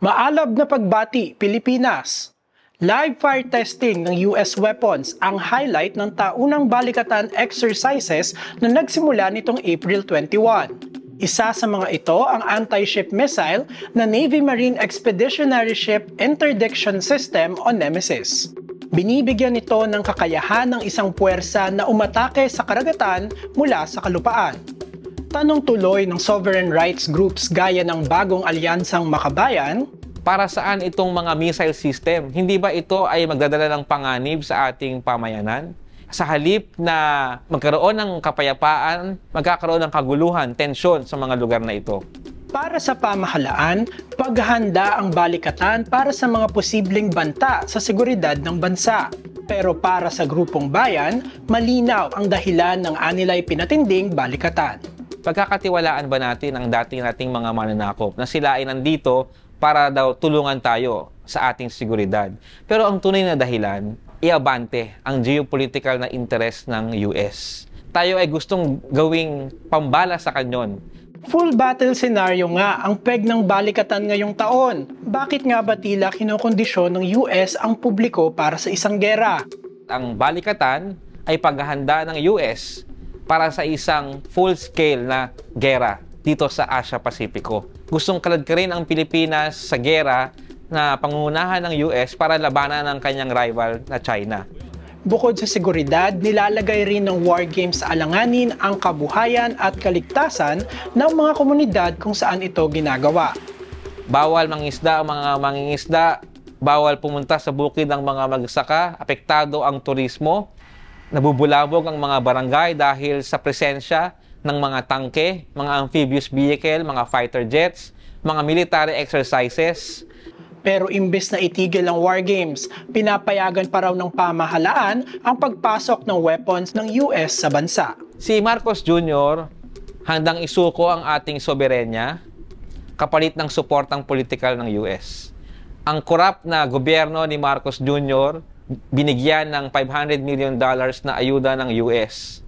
Maalab na pagbati, Pilipinas. Live fire testing ng US weapons ang highlight ng taunang balikatan exercises na nagsimula nitong April 21. Isa sa mga ito ang anti-ship missile na Navy Marine Expeditionary Ship Interdiction System o NEMESIS. Binibigyan ito ng kakayahan ng isang puwersa na umatake sa karagatan mula sa kalupaan. Tanong tuloy ng sovereign rights groups gaya ng bagong alyansang Makabayan, para saan itong mga missile system? Hindi ba ito ay magdadala ng panganib sa ating pamayanan? Sa halip na magkaroon ng kapayapaan, magkakaroon ng kaguluhan, tensyon sa mga lugar na ito. Para sa pamahalaan, paghahanda ang balikatan para sa mga posibleng banta sa seguridad ng bansa. Pero para sa grupong bayan, malinaw ang dahilan ng anilay pinatinding balikatan. Pagkakatiwalaan ba natin ang nating mga mananakop na sila ay nandito para daw tulungan tayo sa ating seguridad? Pero ang tunay na dahilan, iabante ang geopolitical na interest ng US. Tayo ay gustong gawing pambala sa kanyon. Full battle scenario nga ang peg ng balikatan ngayong taon. Bakit nga ba tila kinokondisyon ng US ang publiko para sa isang gera? Ang balikatan ay paghahanda ng US para sa isang full-scale na gera dito sa Asia-Pasipiko. Gustong kaladkarin ang Pilipinas sa gera na pangunahan ng US para labanan ang kanyang rival na China. Bukod sa seguridad, nilalagay rin ng war games sa alanganin ang kabuhayan at kaligtasan ng mga komunidad kung saan ito ginagawa. Bawal mangingisda ang mga mangingisda, bawal pumunta sa bukid ang mga magsaka, apektado ang turismo, nabubulabog ang mga barangay dahil sa presensya ng mga tangke, mga amphibious vehicle, mga fighter jets, mga military exercises. Pero imbes na itigil ang war games, pinapayagan pa raw ng pamahalaan ang pagpasok ng weapons ng US sa bansa. Si Marcos Jr. handang isuko ang ating soberenya kapalit ng suportang politikal ng US. Ang korap na gobyerno ni Marcos Jr. binigyan ng $500 million na ayuda ng US.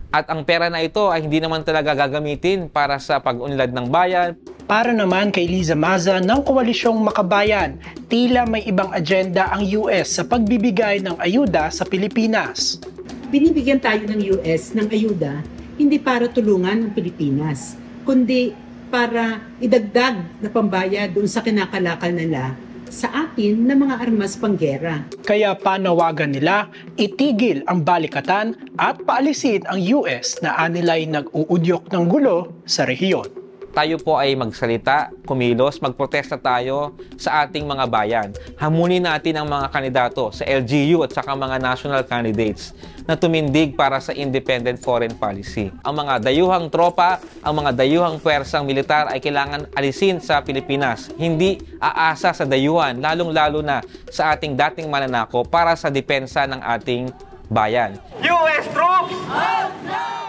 At ang pera na ito ay hindi naman talaga gagamitin para sa pag-unlad ng bayan. Para naman kay Liza Maza ng Koalisyong Makabayan, tila may ibang agenda ang US sa pagbibigay ng ayuda sa Pilipinas. Binibigyan tayo ng US ng ayuda hindi para tulungan ang Pilipinas, kundi para idagdag na pambayad doon sa kinakalakal nila sa atin na mga armas panggera. Kaya panawagan nila, itigil ang balikatan at paalisin ang US na anilay nag-uudyok ng gulo sa rehiyon. Tayo po ay magsalita, kumilos, magprotesta tayo sa ating mga bayan. Hamunin natin ang mga kandidato sa LGU at saka mga national candidates na tumindig para sa independent foreign policy. Ang mga dayuhang tropa, ang mga dayuhang puwersang militar ay kailangan alisin sa Pilipinas. Hindi aasa sa dayuhan, lalong-lalo na sa ating dating mananako para sa depensa ng ating bayan. US troops! Out now!